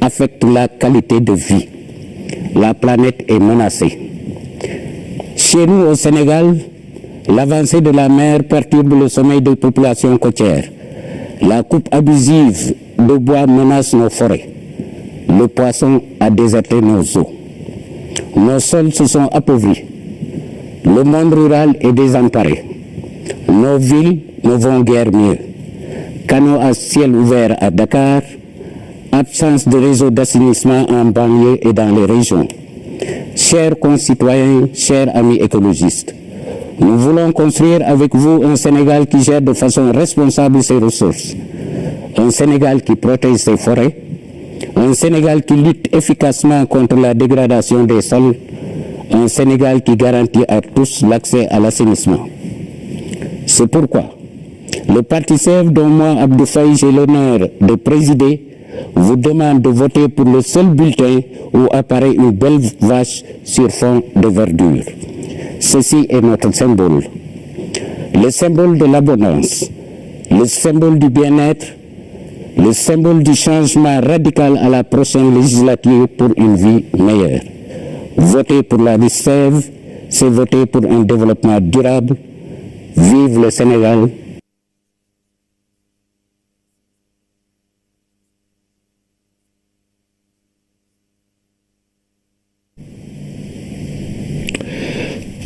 affectent la qualité de vie. La planète est menacée. Chez nous au Sénégal, l'avancée de la mer perturbe le sommeil des populations côtières. La coupe abusive de bois menace nos forêts. Le poisson a déserté nos eaux. Nos sols se sont appauvris. Le monde rural est désemparé. Nos villes ne vont guère mieux. Canaux à ciel ouvert à Dakar, absence de réseau d'assainissement en banlieue et dans les régions. Chers concitoyens, chers amis écologistes, nous voulons construire avec vous un Sénégal qui gère de façon responsable ses ressources, un Sénégal qui protège ses forêts, un Sénégal qui lutte efficacement contre la dégradation des sols, un Sénégal qui garantit à tous l'accès à l'assainissement. C'est pourquoi le parti SEV, dont moi, Abdou Faye, j'ai l'honneur de présider, vous demande de voter pour le seul bulletin où apparaît une belle vache sur fond de verdure. Ceci est notre symbole. Le symbole de l'abondance, le symbole du bien-être, le symbole du changement radical à la prochaine législature pour une vie meilleure. Voter pour la liste SEV, c'est voter pour un développement durable. Vive le Sénégal!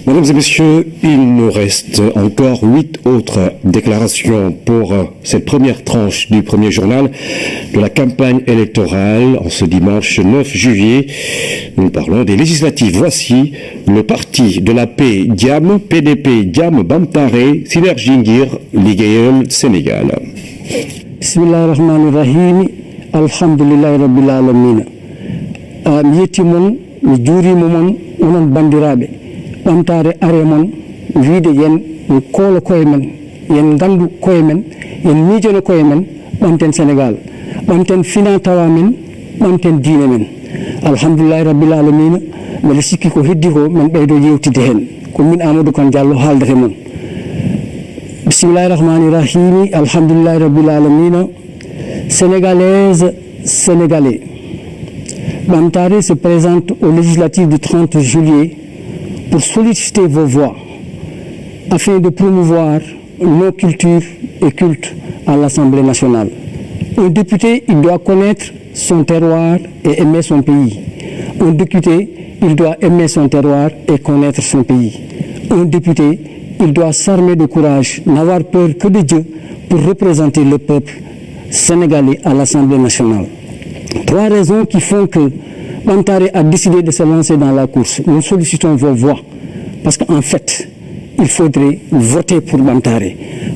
Mesdames et messieurs, il nous reste encore 8 autres déclarations pour cette première tranche du premier journal de la campagne électorale en ce dimanche 9 juillet. Nous parlons des législatives. Voici le parti de la paix Diam, PDP Diam Bamtare, Synergie Ngir Liggéeyal Sénégal. Bismillahirrahmanirrahim. Alhamdulillahi rabbil alamin. Mi yettimon mi juurima mon onon bandiraɓe. ɓamtare are mon wiide yen koolo koye men yen gandu koye men yen miijono koye men ɓamten Sénégal ɓamten fina tawa men ɓamten diine men alhamdulillahi rabbil alamina mbeɗa sikki ko heddi ko men ɓeydo yewtide hen ko min Amadou Kane Diallo haaldata mon bismillahi rahmani rahimi alhamdulillahi rabbil alamina sénégalaise sénégalais ɓamtare se présente aux législatives du 30 juillet pour solliciter vos voix afin de promouvoir nos cultures et cultes à l'Assemblée nationale. Un député, il doit connaître son terroir et aimer son pays. Un député, il doit aimer son terroir et connaître son pays. Un député, il doit s'armer de courage, n'avoir peur que de Dieu pour représenter le peuple sénégalais à l'Assemblée nationale. 3 raisons qui font que Bamtare a décidé de se lancer dans la course. Nous sollicitons vos voix parce qu'en fait, il faudrait voter pour Bamtare.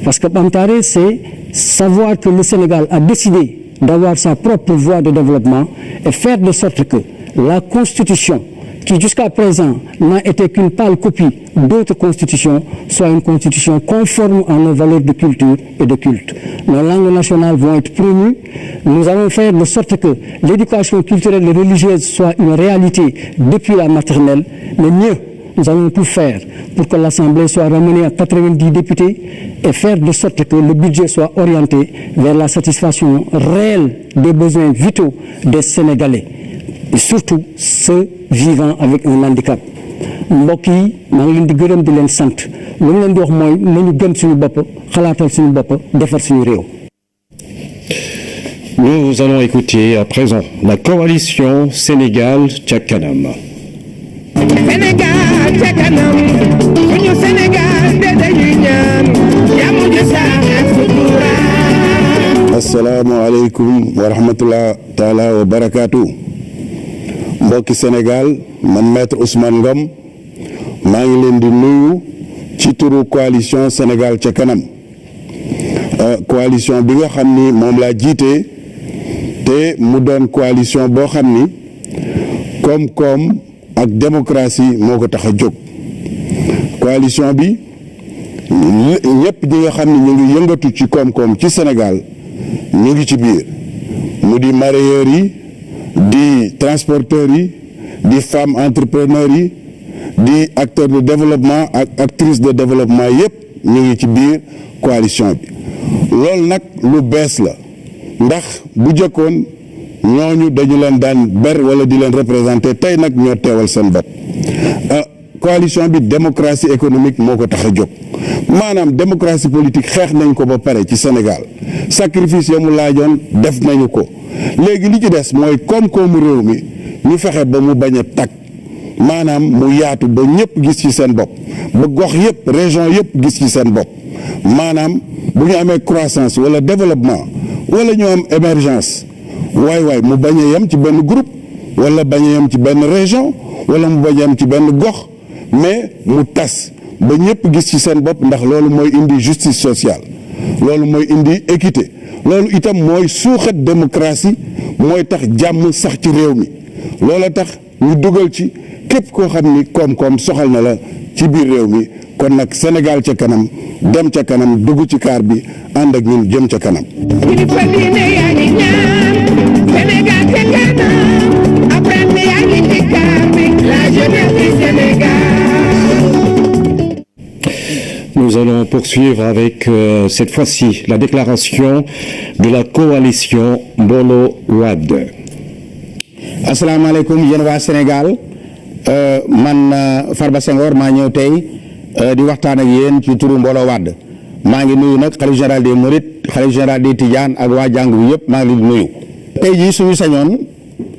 Parce que Bamtare, c'est savoir que le Sénégal a décidé d'avoir sa propre voie de développement et faire de sorte que la Constitution, qui jusqu'à présent n'a été qu'une pâle copie d'autres constitutions, soit une constitution conforme à nos valeurs de culture et de culte. Nos langues nationales vont être promues. Nous allons faire de sorte que l'éducation culturelle et religieuse soit une réalité depuis la maternelle. Mais mieux, nous allons tout faire pour que l'Assemblée soit ramenée à 90 députés et faire de sorte que le budget soit orienté vers la satisfaction réelle des besoins vitaux des Sénégalais. Et surtout ceux vivant avec un handicap. mbokk yi maa ngi leen di gërëm di leen sant lu mu leen di wax mooy nañu gëm suñu bopp xalaatal suñu bopp defar suñu réew. Nous allons écouter à présent la coalition Sénégal ca kanam. Sénégal ca kanam suñu Sénégal de dañuy ñaan jàmm ju sax ak sutura. Assalaamu aleykum wa rahmatullah taala wa barakaatu. mbokki Sénégal man maître Ousmane Ngom maa ngi leen di nuyu ci turu coalition Sénégal ca kanam coalition bi nga xam ni moom laa jiite te mu doon coalition boo xam ni koom-koom ak démocratie moo ko tax a jóg. coalition bi ñëpp ñi nga xam ni ñu ngi yëngatu ci koom-koom ci Sénégal ñu ngi ci biir mu di mareyeurs yi di transporteurs yi di femmes entrepreneurs yi di acteurs de développement ak actrices de développement yëpp ñu ngi ci biir coalition bi. loolu nag lu bees la ndax bu jëkkoon ñooñu dañu leen daan ber wala di leen représenter tey nag ñoo teewal seen bopp coalition bi démocratie économique moo ko tax a jóg maanaam démocratie politique xeex nañ ko ba pare ci Sénégal sacrifice ya mu laajoon def nañu ko léegi li ci des mooy koom-koomu réew mi ñu fexe ba mu bañ a tag maanaam mu yaatu ba ñëpp gis ci seen bopp ba gox yëpp région yëpp gis ci seen bopp maanaam bu ñu amee croissance wala développement wala ñu am émergence waay mu bañ a yem ci benn groupe wala bañ a yem ci benn région wala mu bañ a yem ci benn gox mais mu tas ba ñëpp gis ci seen bopp ndax loolu mooy indi justice sociale loolu mooy indi équité loolu itam mooy suuxat démocratie mooy tax jàmm sax ci réew mi loola tax ñu dugal ci képp koo xam ni koom-koom soxal na la ci biir réew mi kon nag Sénégal ca kanam dem ca kanam dugg ci kaar bi ànd ak ñun jëm ca kanam. kilifa diine yaa ngi ñaan Sénégal ca kanam apprenti yaa ngi ci kaar bi la jeunesse du Sénégal. Nous allons poursuivre avec cette fois-ci la déclaration de la coalition Mbolo Wade. asalaamaaleykum yéen waa Sénégal man Farba Senghor maa ñëw tey di waxtaan ak yéen ci turu Mbolo Wade maa ngi nuyu nag xalif général des Mourides xalif général des Tidiane ak waa jàng bi yëpp maa ngi leen di nuyu. tey jii suñu sañoon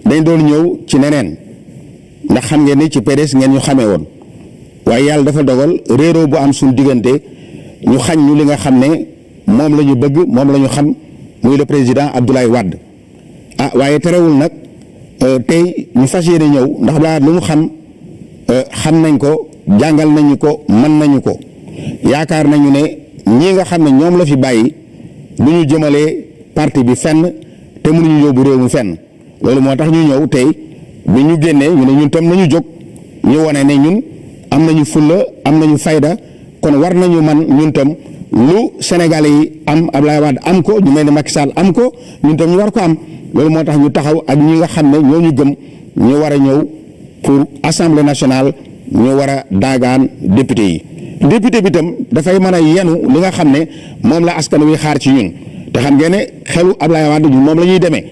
dañ doon ñëw ci neneen ndax xam ngeen ni ci PDS ngeen ñu xamee woon waaye yàlla dafa dogal réeroo bu am suñu diggante ñu xañ ñu li nga xam ne moom la ñu bëgg moom la ñu xam muy le président Abdoulaye Wade waaye terewul nag. tey ñu fas yéene ñëw ndax balaa lu mu xam nañ ko jàngal nañu ko mën nañu ko yaakaar nañu ne ñii nga xam ne ñoom la fi bàyyi du ñu jëmalee parti bi fenn te mënuñu yóbbu réew mi fenn loolu moo tax ñu ñëw tey bi ñu génnee ñu ne ñun tam nañu jóg ñu wane ne ñun am nañu fulla am nañu fayda kon war nañu man ñun tam lu Sénégalais yi am Abdoulaye Wade am ko ñu mel ne Macky Sall am ko ñun tam ñu war ko am. loolu moo tax ñu taxaw ak ñi nga xam ne ñoo ñu gëm ñu war a ñëw pour assemblée nationale ñu war a daagaan député yi député bi tam dafay mën a yenu li nga xam ne moom la askan wi xaar ci ñun te xam ngeen ne xelu Abdoulaye Wade ñun moom la ñuy demee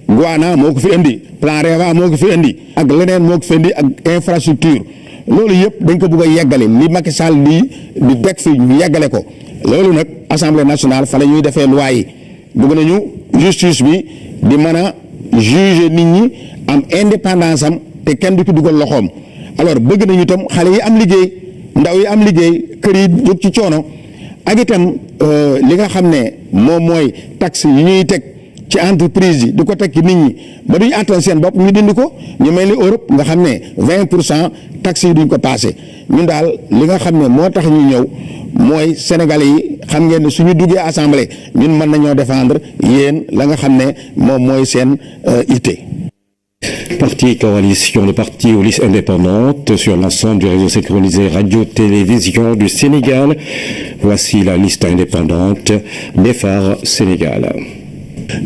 Guana moo ko fi indi plan REVA moo ko fi indi ak leneen moo ko fi indi ak infrastructure loolu yëpp dañ ko bëgg a yeggale li Macky Sall di teg fi ñu yeggale ko loolu nag assemblée nationale fa la ñuy defee loi yi bëgg nañu justice bi di mën a juger nit ñi am indépendance am te kenn du ci dugal loxoom alors bëgg nañu itam xale yi am liggéey ndaw yi am liggéey kër yi jóg ci coono ak itam li nga xam ne moom mooy taxe yi ñuy teg ci entreprise yi di ko teg ci nit ñi ba duñ àttal seen bopp ñu dindi ko ñu mel ni Europe nga xam ne 20% taxe yi duñ ko passé ñun daal li nga xam ne moo tax ñu ñëw mooy Sénégalais yi xam ngeen ne suñu duggee assemblée ñun mën nañoo défendre yéen la nga xam ne moom mooy seen itte. Parti coalition de partis aux listes indépendantes sur l'ensemble du réseau synchronisé radio-télévision du Sénégal. Voici la liste indépendante Defar Sénégal.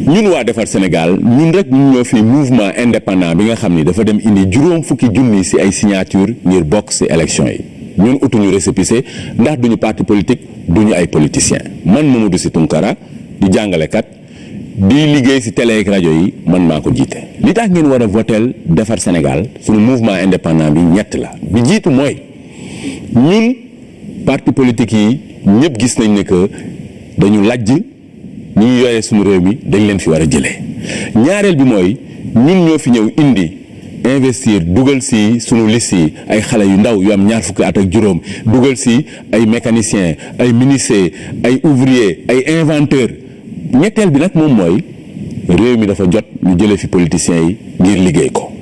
ñun waa Defar Sénégal ñun rek ñun ñoo fi mouvement indépendant bi nga xam ni dafa dem indi juróom fukki junni ci ay signature ngir bokk ci élection yi ñun utuñu récépissé ndax duñu parti politique duñu ay politiciens man Mamadou Sy Tounkara di jàngalekat di liggéey ci télé ak rajo yi man maa ko jiite. li tax ngeen war a votel Defar Sénégal suñu mouvement indépendant bi ñett la bi jiitu mooy ñun parti politique yi ñëpp gis nañ ne que dañu lajj ñi ñu yore suñu réew mi dañ leen fi war a jëlee ñaareel bi mooy ñun ñoo fi ñëw indi investir dugal si sunu liste yi ay xale yu ndaw yu am ñaar fukki at ak juróom dugal si ay mécaniciens ay menuisiers ay ouvriers ay inventeurs ñetteel bi nag moom mooy réew mi dafa jot ñu jëlee fi politiciens yi ngir liggéey ko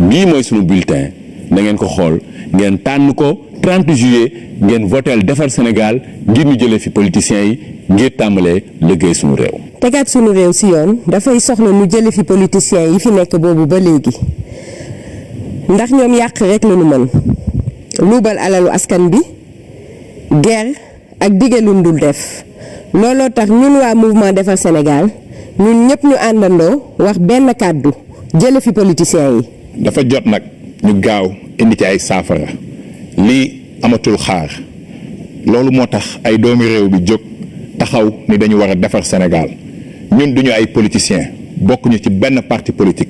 bii mooy sunu bulletin da ngeen ko xool ngeen tànn ko 30 juillet ngeen votel Defar Sénégal ngir ñu jëlee fi politiciens yi ngir tàmbalee liggéey sunu réew. tegaat sunu réew si yoon dafay soxla ñu jëlee fi politiciens yi fi nekk boobu ba léegi ndax ñoom yàq rek la ñu mën luubal alalu askan bi guerre ak dige lu dul def looloo tax ñun waa mouvement Defar Sénégal ñun ñëpp ñu àndandoo wax benn kàddu jëlee fi politiciens yi. dafa jot nag ñu gaaw indi ci ay saafara lii amatul xaar loolu moo tax ay doomi réew bi jóg taxaw ni dañu war a defar Sénégal ñun duñu ay politiciens bokkuñu ci benn parti politique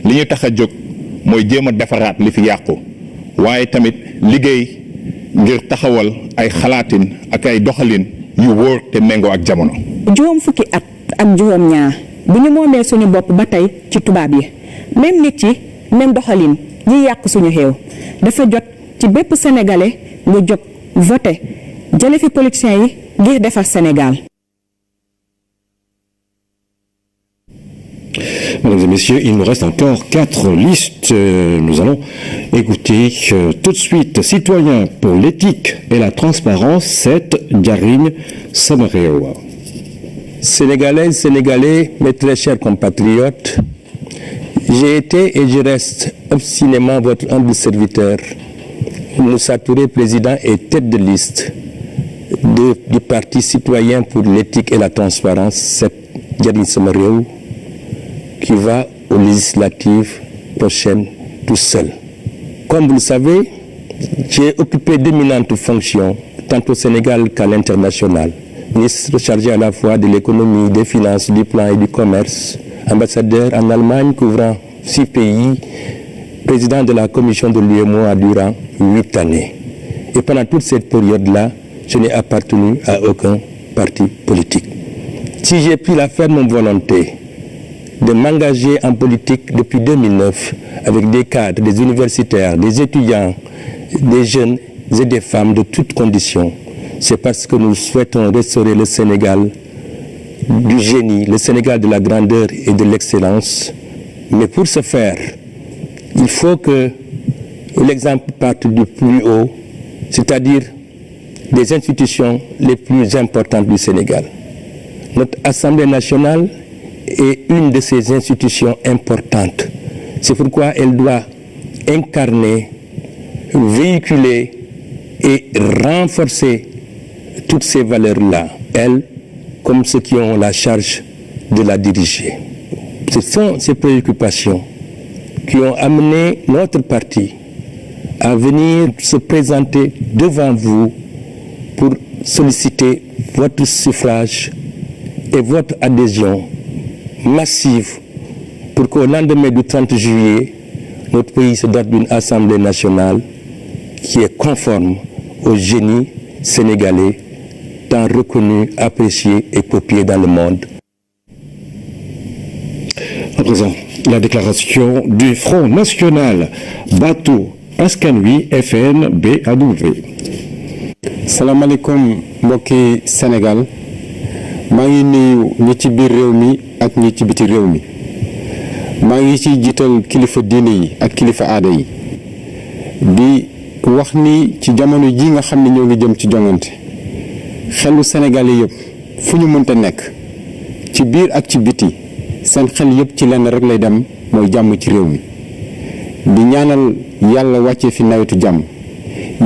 li ñu tax a jóg mooy jéem a defaraat li fi yàqu waaye tamit liggéey ngir taxawal ay xalaatin ak ay doxalin yu wóor te méngoo ak jamono. juróom fukki at ak juróom ñaar bu ñu moomee suñu bopp ba tey ci tubaab yi même nit yi même doxalin yi yàq suñu xew dafa jot ci bépp sénégalais nga jóg voté jële fi politiciens yi ngir defar Sénégal. Mesdames et messieurs, il nous reste encore 4 listes. Nous allons écouter tout de suite Citoyens pour l'éthique et la transparence, c'est Diarine Samaréoua. Sénégalaises, Sénégalais, mes très chers compatriotes, j'ai été et je reste obstinément votre humble serviteur, Moussa Touré, président et tête de liste du Parti citoyen pour l'éthique et la transparence, c'est Diarine Samaréoua, qui va aux législatives prochaines tout seul. Comme vous le savez, j'ai occupé d'éminentes fonctions, tant au Sénégal qu'à l'international. Ministre chargé à la fois de l'économie, des finances, du plan et du commerce, ambassadeur en Allemagne couvrant 6 pays, président de la commission de l'UEMOA durant 8 années. Et pendant toute cette période-là, je n'ai appartenu à aucun parti politique. Si j'ai pris la ferme volonté de m'engager en politique depuis 2009 avec des cadres, des universitaires, des étudiants, des jeunes et des femmes de toutes conditions, c'est parce que nous souhaitons restaurer le Sénégal du génie, le Sénégal de la grandeur et de l'excellence. Mais pour ce faire, il faut que l'exemple parte du plus haut, c'est-à-dire des institutions les plus importantes du Sénégal. Notre Assemblée nationale est une de ces institutions importantes. C'est pourquoi elle doit incarner, véhiculer et renforcer toutes ces valeurs-là, elles, comme ceux qui ont la charge de la diriger. Ce sont ces préoccupations qui ont amené notre parti à venir se présenter devant vous pour solliciter votre suffrage et votre adhésion massive pour qu'au lendemain du 30 juillet, notre pays se dote d'une Assemblée nationale qui est conforme au génie sénégalais, tant reconnu, apprécié et copié dans le monde. À présent, la déclaration du Front National Baatu Askan Wi FN BAW. Salam alaikum mbokki Sénégal maa ngi nuyu ñi ci biir réew mi ak ñi ci biti réew mi maa ngi ci jiital kilifa diine yi ak kilifa aada yi di wax ni ci jamono ji nga xam ne ñoo ngi jëm ci jongante xelu Sénégalais yëpp fu ñu mënta nekk ci biir ak ci biti seen xel yëpp ci lenn rek lay dem mooy jàmm ci réew mi di ñaanal yàlla wàccee fi nawetu jàmm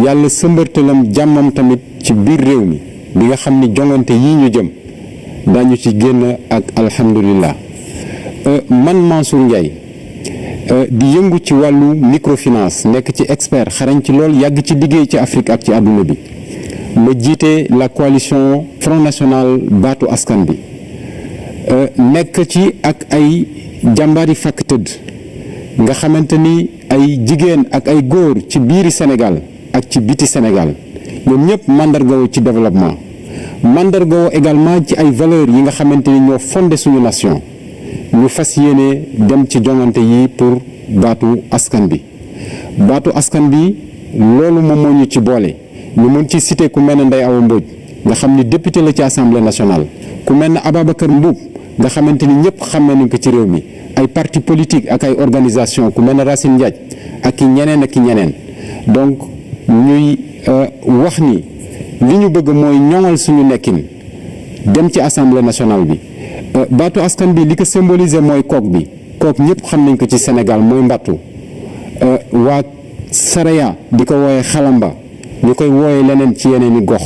yàlla sëmbartalam jàmmam tamit ci biir réew mi bi nga xam ni jongante yii ñu jëm dañu ci génn ak alhamdulillah man Mansour Ndiaye di yëngu ci wàllu microfinance nekk ci expert xarañ ci lool yàgg ci liggéey ci Afrique ak ci àdduna bi ma jiite la coalition Front National Baatu Askan bi nekk ci ak ay jàmbaari fàkk tëdd nga xamante ni ay jigéen ak ay góor ci biiri Sénégal ak ci biti Sénégal ñoom ñëpp mandargawoo ci développement mandargawoo également ci ay valeurs yi nga xamante ni ñoo fondé suñu nation ñu fas yéene dem ci jongante yi pour baatu askan bi loolu moom moo ñu ci boole ñu mën ci cité ku mel ne Ndeye Awa Mbodj nga xam ni député la ci assemblée nationale ku mel ne Ababacar Mbuub nga xamante ni ñëpp xamee nañ ko ci réew mi ay parti politique ak ay organisation ku mel ne Racine Ndiaye ak i ñeneen donc ñuy wax ni li ñu bëgg mooy ñoŋal suñu nekkin dem ci assemblée nationale bi baatu askan bi li ko symboliser mooy kook bi kook ñëpp xam nañ ko ci Sénégal mooy mbattu waa Saraya di ko wooyee xalamba ñu koy wooyee leneen ci yeneen i gox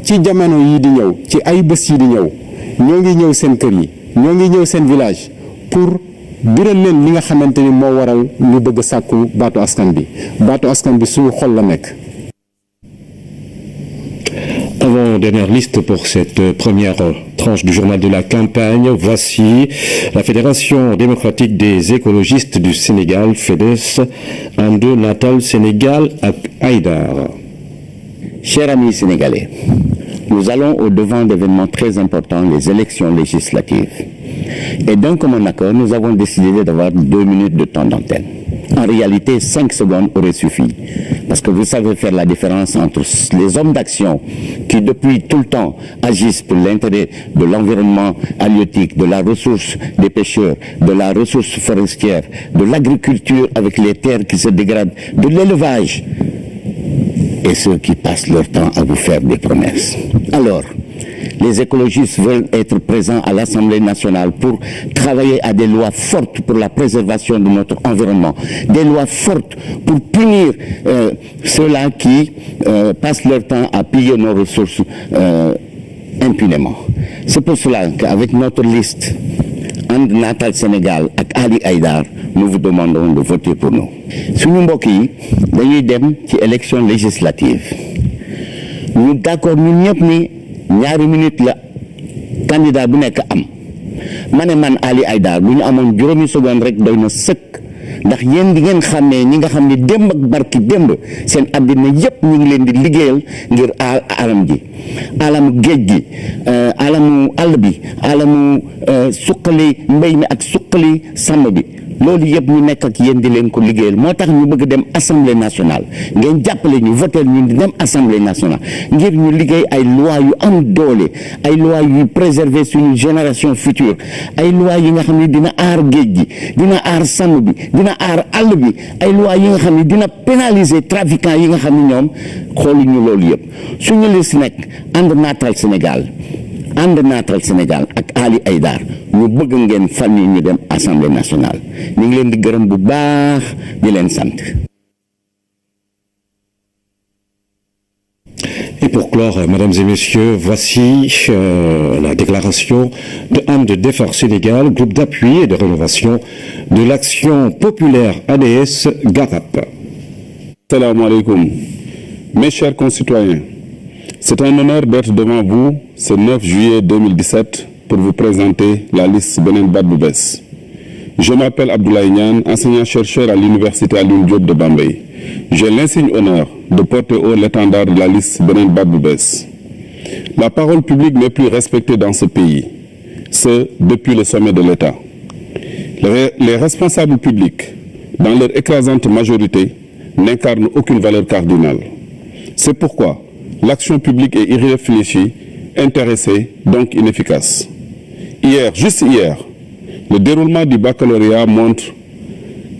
ci jamono yii di ñëw ci ay bés yi di ñëw ñoo ngi ñëw seen kër yi ñoo ngi ñëw seen village pour biral leen li nga xamante ni moo waral ñu bëgg sàkku baatu askan bi suñu xol la nekk. Avant-dernière liste pour cette première tranche du journal de la campagne. Voici la Fédération démocratique des écologistes du Sénégal, FEDES, Ande Natal Sénégal ak Aïdar. Chers amis sénégalais, nous allons au devant d'événements très importants, les élections législatives. Et d'un commun accord, nous avons décidé d'avoir 2 minutes de temps d'antenne. En réalité, 5 secondes auraient suffi. Parce que vous savez faire la différence entre les hommes d'action qui, depuis tout le temps, agissent pour l'intérêt de l'environnement halieutique, de la ressource des pêcheurs, de la ressource forestière, de l'agriculture avec les terres qui se dégradent, de l'élevage, et ceux qui passent leur temps à vous faire des promesses. Alors, les écologistes veulent être présents à l'Assemblée nationale pour travailler à des lois fortes pour la préservation de notre environnement, des lois fortes pour punir ceux-là qui passent leur temps à piller nos ressources impunément. C'est pour cela qu'avec notre liste And Natal Sénégal ak Ali Aïdar, nous vous demandons de voter pour nous. Suñu mbokk yi dañuy dem ci élection législative ñu d'accord ñun ñëpp ni ñaari minute la candidat bu nekk am ma ne man Ali Aïdar bu ñu amoon juróomi seconde rek doy na sëkk ndax yéen di ngeen xàmmee ñi nga xam ne démb ak barki démb seen àddina yépp ñu ngi leen di liggéeyal ngir alam ji alamu géej gi alamu àll bi alamu suqali mbéy mi ak suqali sàmm bi loolu yëpp ñu nekk ak yéen di leen ko liggéeyal moo tax ñu bëgg dem assemblée nationale ngeen jàppale ñu voter ñu di dem assemblée nationale ngir ñu liggéey ay loi yu am doole ay loi yu préserver suñu génération future ay loi yi nga xam ne dina aar géej gi dina aar sàmm bi dina aar àll bi ay loi yi nga xam ne dina pénaliser trafiquants yi nga xam ne ñoom xooluñu loolu yëpp suñu liste nekk And Natal Sénégal And Natal Sénégal ak Ali Aïdar ñu bëgg ngeen fan yi ñu dem assemblée nationale ñu ngi leen di gërëm bu baax di leen sant. Et pour clore, mesdames et messieurs, voici la déclaration de And Defar Sénégal, groupe d'appui et de rénovation de l'action populaire ADS GARAP. Salam alaikum. Mes chers concitoyens, c'est un honneur d'être devant vous ce 9 juillet 2017 pour vous présenter la liste Benen Badboubès. Je m'appelle Abdoulaye Niane, enseignant-chercheur à l'université Alioune Diop de Bambey. J'ai l'insigne honneur de porter haut l'étendard de la liste Benen Badboubès. La parole publique n'est plus respectée dans ce pays, ce depuis le sommet de l'État. Les responsables publics, dans leur écrasante majorité, n'incarnent aucune valeur cardinale. C'est pourquoi l'action publique est irréfléchie, intéressée, donc inefficace. Hier, juste hier, le déroulement du baccalauréat montre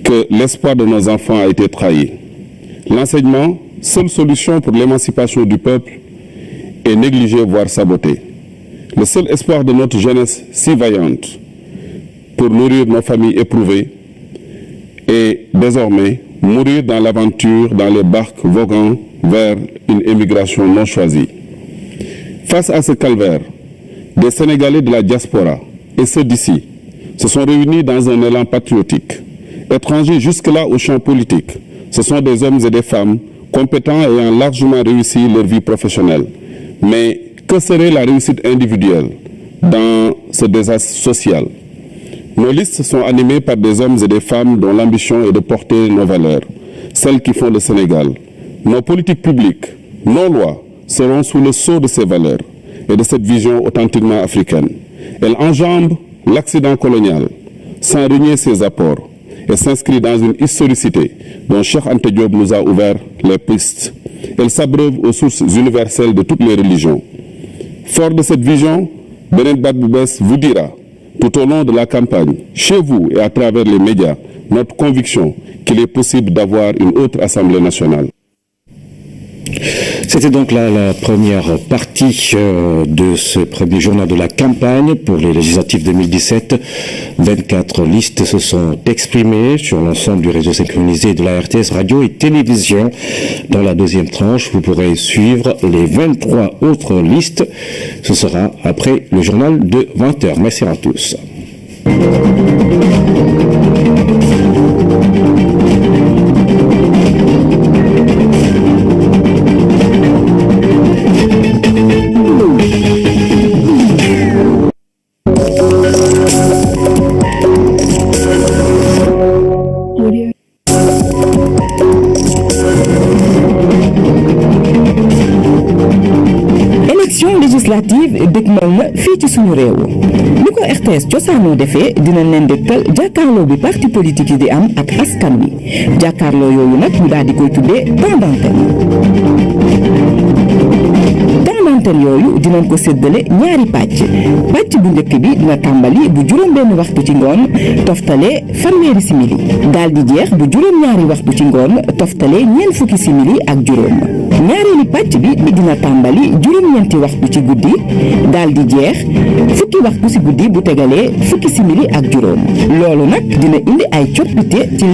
que l'espoir de nos enfants a été trahi. L'enseignement, seule solution pour l'émancipation du peuple, est négligé, voire saboté. Le seul espoir de notre jeunesse si vaillante pour nourrir nos familles éprouvées est désormais mourir dans l'aventure, dans les barques voguant vers une émigration non choisie. Face à ce calvaire, des Sénégalais de la diaspora et ceux d'ici se sont réunis dans un élan patriotique. Étrangers jusque-là au champ politique, ce sont des hommes et des femmes compétents et ayant largement réussi leur vie professionnelle. Mais que serait la réussite individuelle dans ce désastre social? Nos listes sont animées par des hommes et des femmes dont l'ambition est de porter nos valeurs, celles qui font le Sénégal. Nos politiques publiques, nos lois, seront sous le sceau de ces valeurs et de cette vision authentiquement africaine. Elles enjambent l'accident colonial, sans renier ses apports, et s'inscrit dans une historicité dont Cheikh Anta Diop nous a ouvert les pistes. Elle s'abreuve aux sources universelles de toutes les religions. Fort de cette vision, Benen Badboubès vous dira, tout au long de la campagne, chez vous et à travers les médias, notre conviction qu'il est possible d'avoir une autre Assemblée nationale. C'était donc là la première partie de ce premier journal de la campagne pour les législatives 2017. 24 listes se sont exprimées sur l'ensemble du réseau synchronisé de la RTS Radio et Télévision. Dans la deuxième tranche, vous pourrez suivre les 23 autres listes. Ce sera après le journal de 20h. Merci à tous. législative dëgmal na fii ci suñu réew ni ko RTS cosaanoo defee dinañ leen dégtal jàkkaarloo bi parti politique yi di am ak askan wi jàkkaarloo yooyu nag ñu daal di koy tuddee temps d'antenne yooyu dinañ ko séddale ñaari pàcc bu njëkk bi dina tàmbali bu juróom-benn waxtu ci ngoon toftale fanweeri simili daal di jeex bu juróom-ñaari waxtu ci ngoon toftale ñeent fukki simili ak juróom ñaareeli pàcc bi dina tàmbali juróom-ñeenti waxtu ci guddi daal di jeex fukki waxtu ci guddi bu tegalee fukki simili ak juróom loolu nag dina indi ay coppite ci